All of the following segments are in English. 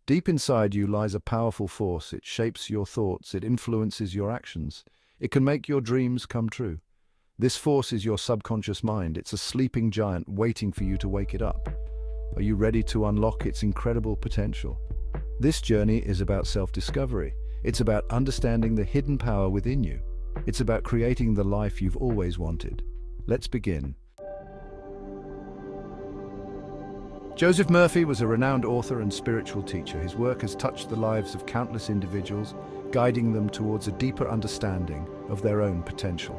Deep inside you lies a powerful force. It shapes your thoughts, it influences your actions. It can make your dreams come true. This force is your subconscious mind. It's a sleeping giant waiting for you to wake it up. Are you ready to unlock its incredible potential? This journey is about self-discovery. It's about understanding the hidden power within you. It's about creating the life you've always wanted. Let's begin. Joseph Murphy was a renowned author and spiritual teacher. His work has touched the lives of countless individuals, guiding them towards a deeper understanding of their own potential.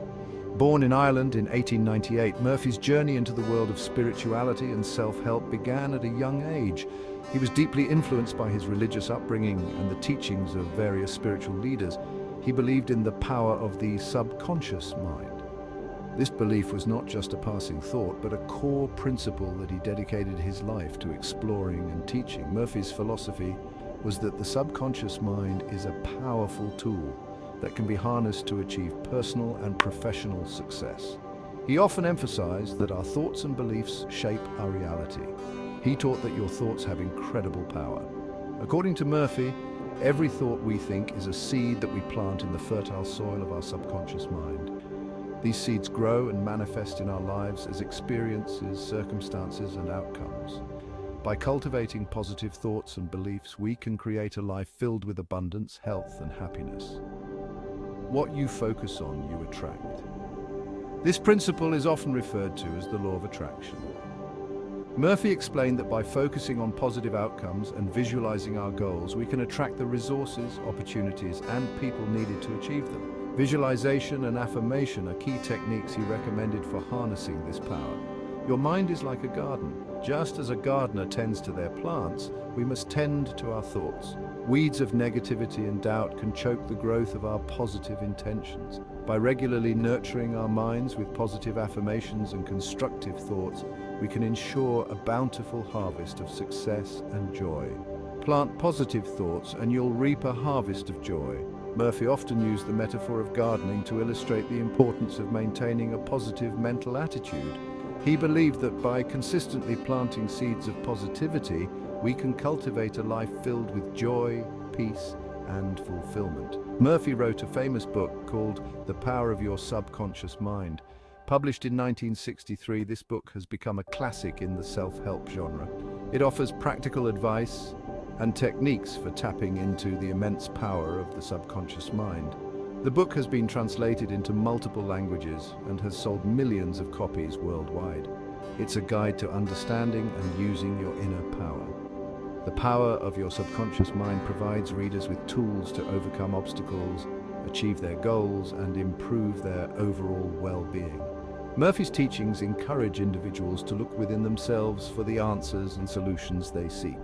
Born in Ireland in 1898, Murphy's journey into the world of spirituality and self-help began at a young age. He was deeply influenced by his religious upbringing and the teachings of various spiritual leaders. He believed in the power of the subconscious mind. This belief was not just a passing thought, but a core principle that he dedicated his life to exploring and teaching. Murphy's philosophy was that the subconscious mind is a powerful tool that can be harnessed to achieve personal and professional success. He often emphasized that our thoughts and beliefs shape our reality. He taught that your thoughts have incredible power. According to Murphy, every thought we think is a seed that we plant in the fertile soil of our subconscious mind. These seeds grow and manifest in our lives as experiences, circumstances, and outcomes. By cultivating positive thoughts and beliefs, we can create a life filled with abundance, health, and happiness. What you focus on, you attract. This principle is often referred to as the law of attraction. Murphy explained that by focusing on positive outcomes and visualizing our goals, we can attract the resources, opportunities, and people needed to achieve them. Visualization and affirmation are key techniques he recommended for harnessing this power. Your mind is like a garden. Just as a gardener tends to their plants, we must tend to our thoughts. Weeds of negativity and doubt can choke the growth of our positive intentions. By regularly nurturing our minds with positive affirmations and constructive thoughts, we can ensure a bountiful harvest of success and joy. Plant positive thoughts and you'll reap a harvest of joy. Murphy often used the metaphor of gardening to illustrate the importance of maintaining a positive mental attitude. He believed that by consistently planting seeds of positivity, we can cultivate a life filled with joy, peace, and fulfillment. Murphy wrote a famous book called The Power of Your Subconscious Mind. Published in 1963, this book has become a classic in the self-help genre. It offers practical advice and techniques for tapping into the immense power of the subconscious mind. The book has been translated into multiple languages and has sold millions of copies worldwide. It's a guide to understanding and using your inner power. The power of your subconscious mind provides readers with tools to overcome obstacles, achieve their goals, and improve their overall well-being. Murphy's teachings encourage individuals to look within themselves for the answers and solutions they seek.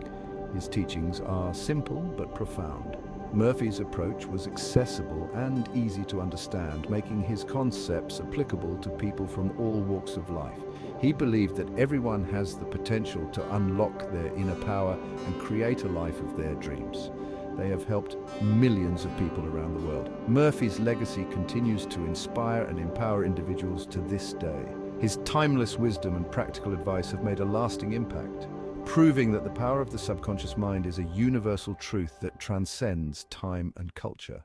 His teachings are simple but profound. Murphy's approach was accessible and easy to understand, making his concepts applicable to people from all walks of life. He believed that everyone has the potential to unlock their inner power and create a life of their dreams. They have helped millions of people around the world. Murphy's legacy continues to inspire and empower individuals to this day. His timeless wisdom and practical advice have made a lasting impact, proving that the power of the subconscious mind is a universal truth that transcends time and culture.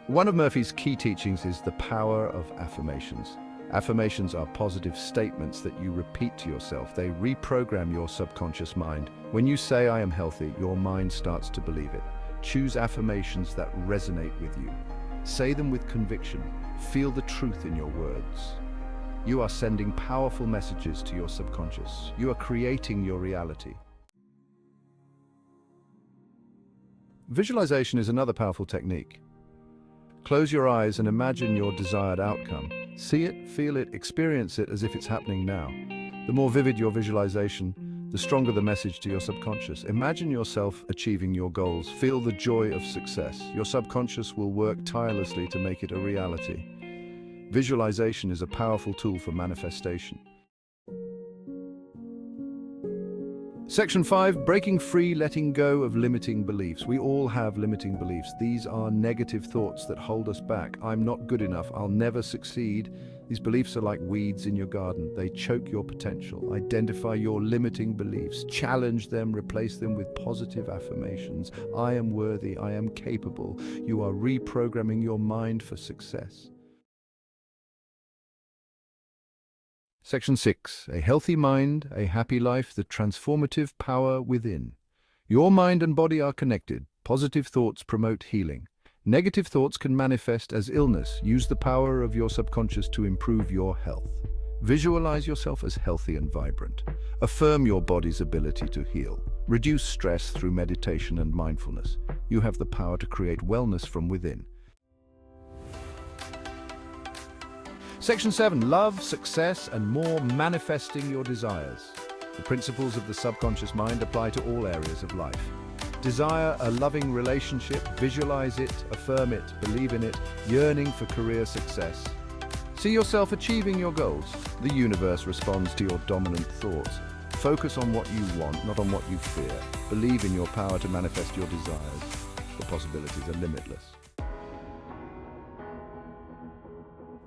One of Murphy's key teachings is the power of affirmations. Affirmations are positive statements that you repeat to yourself. They reprogram your subconscious mind. When you say, "I am healthy," your mind starts to believe it. Choose affirmations that resonate with you. Say them with conviction. Feel the truth in your words. You are sending powerful messages to your subconscious. You are creating your reality. Visualization is another powerful technique. Close your eyes and imagine your desired outcome. See it, feel it, experience it as if it's happening now. The more vivid your visualization, the stronger the message to your subconscious. Imagine yourself achieving your goals. Feel the joy of success. Your subconscious will work tirelessly to make it a reality. Visualization is a powerful tool for manifestation. Section 5, breaking free, letting go of limiting beliefs. We all have limiting beliefs. These are negative thoughts that hold us back. I'm not good enough. I'll never succeed. These beliefs are like weeds in your garden. They choke your potential. Identify your limiting beliefs. Challenge them. Replace them with positive affirmations. I am worthy. I am capable. You are reprogramming your mind for success. Section 6. A healthy mind, a happy life, the transformative power within. Your mind and body are connected. Positive thoughts promote healing. Negative thoughts can manifest as illness. Use the power of your subconscious to improve your health. Visualize yourself as healthy and vibrant. Affirm your body's ability to heal. Reduce stress through meditation and mindfulness. You have the power to create wellness from within. Section 7. Love, success, and more, manifesting your desires. The principles of the subconscious mind apply to all areas of life. Desire a loving relationship, visualize it, affirm it, believe in it, yearning for career success. See yourself achieving your goals. The universe responds to your dominant thoughts. Focus on what you want, not on what you fear. Believe in your power to manifest your desires. The possibilities are limitless.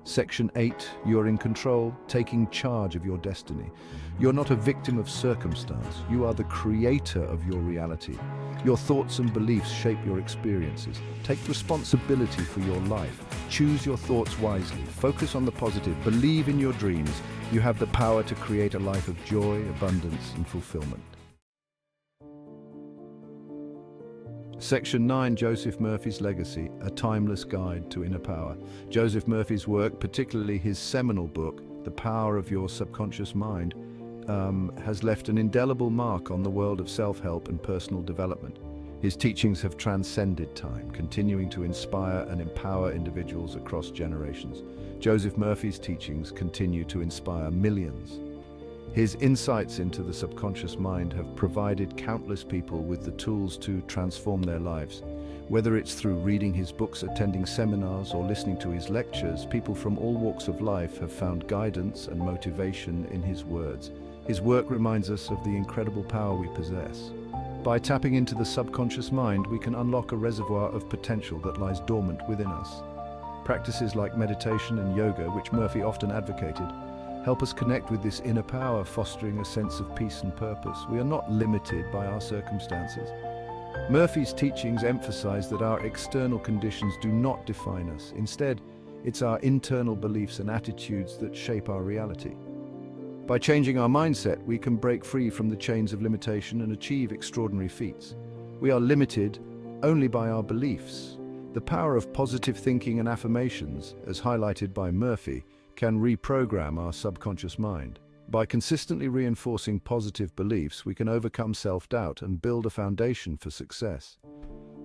Section 8. You're in control, taking charge of your destiny. You're not a victim of circumstance. You are the creator of your reality. Your thoughts and beliefs shape your experiences. Take responsibility for your life. Choose your thoughts wisely. Focus on the positive. Believe in your dreams. You have the power to create a life of joy, abundance, and fulfillment. Section 9. Joseph Murphy's Legacy, a timeless guide to inner power. Joseph Murphy's work, particularly his seminal book, The Power of Your Subconscious Mind, has left an indelible mark on the world of self-help and personal development. His teachings have transcended time, continuing to inspire and empower individuals across generations. Joseph Murphy's teachings continue to inspire millions. His insights into the subconscious mind have provided countless people with the tools to transform their lives. Whether it's through reading his books, attending seminars, or listening to his lectures, people from all walks of life have found guidance and motivation in his words. His work reminds us of the incredible power we possess. By tapping into the subconscious mind, we can unlock a reservoir of potential that lies dormant within us. Practices like meditation and yoga, which Murphy often advocated, help us connect with this inner power, fostering a sense of peace and purpose. We are not limited by our circumstances. Murphy's teachings emphasize that our external conditions do not define us. Instead, it's our internal beliefs and attitudes that shape our reality. By changing our mindset, we can break free from the chains of limitation and achieve extraordinary feats. We are limited only by our beliefs. The power of positive thinking and affirmations, as highlighted by Murphy, can reprogram our subconscious mind. By consistently reinforcing positive beliefs, we can overcome self-doubt and build a foundation for success.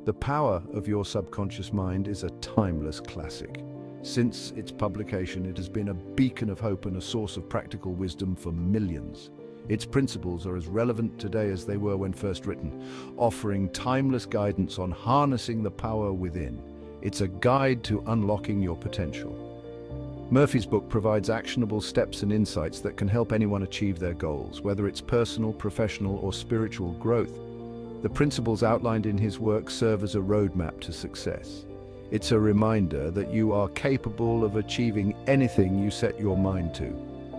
The Power of Your Subconscious Mind is a timeless classic. Since its publication, it has been a beacon of hope and a source of practical wisdom for millions. Its principles are as relevant today as they were when first written, offering timeless guidance on harnessing the power within. It's a guide to unlocking your potential. Murphy's book provides actionable steps and insights that can help anyone achieve their goals, whether it's personal, professional, or spiritual growth. The principles outlined in his work serve as a roadmap to success. It's a reminder that you are capable of achieving anything you set your mind to.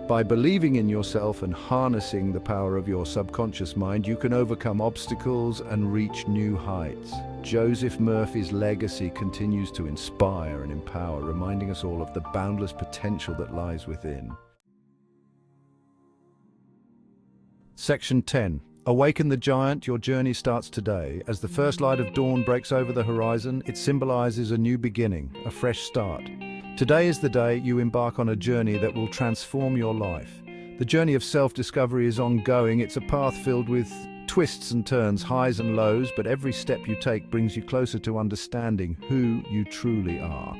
By believing in yourself and harnessing the power of your subconscious mind, you can overcome obstacles and reach new heights. Joseph Murphy's legacy continues to inspire and empower, reminding us all of the boundless potential that lies within. Section 10. Awaken the giant, your journey starts today. As the first light of dawn breaks over the horizon, it symbolizes a new beginning, a fresh start. Today is the day you embark on a journey that will transform your life. The journey of self-discovery is ongoing. It's a path filled with twists and turns, highs and lows, but every step you take brings you closer to understanding who you truly are.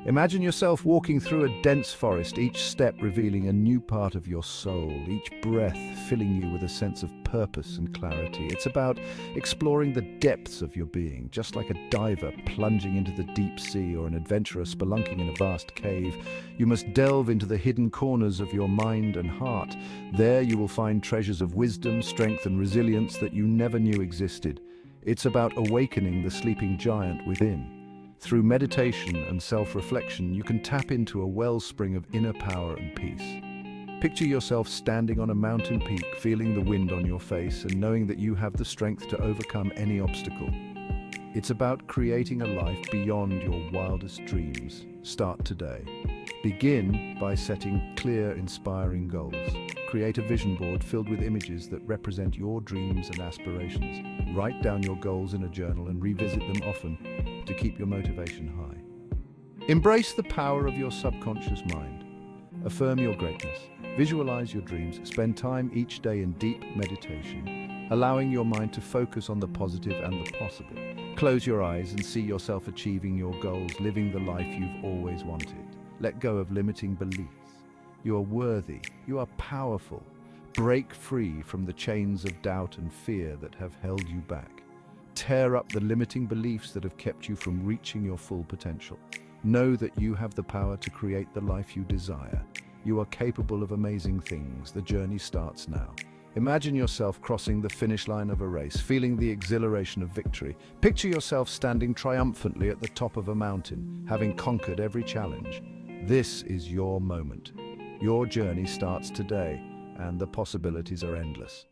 Imagine yourself walking through a dense forest, each step revealing a new part of your soul, each breath filling you with a sense of purpose and clarity. It's about exploring the depths of your being, just like a diver plunging into the deep sea or an adventurer spelunking in a vast cave. You must delve into the hidden corners of your mind and heart. There you will find treasures of wisdom, strength, and resilience that you never knew existed. It's about awakening the sleeping giant within. Through meditation and self-reflection, you can tap into a wellspring of inner power and peace. Picture yourself standing on a mountain peak, feeling the wind on your face and knowing that you have the strength to overcome any obstacle. It's about creating a life beyond your wildest dreams. Start today. Begin by setting clear, inspiring goals. Create a vision board filled with images that represent your dreams and aspirations. Write down your goals in a journal and revisit them often to keep your motivation high. Embrace the power of your subconscious mind. Affirm your greatness. Visualize your dreams. Spend time each day in deep meditation, allowing your mind to focus on the positive and the possible. Close your eyes and see yourself achieving your goals, living the life you've always wanted. Let go of limiting beliefs. You are worthy. You are powerful. Break free from the chains of doubt and fear that have held you back. Tear up the limiting beliefs that have kept you from reaching your full potential. Know that you have the power to create the life you desire. You are capable of amazing things. The journey starts now. Imagine yourself crossing the finish line of a race, feeling the exhilaration of victory. Picture yourself standing triumphantly at the top of a mountain, having conquered every challenge. This is your moment. Your journey starts today, and the possibilities are endless.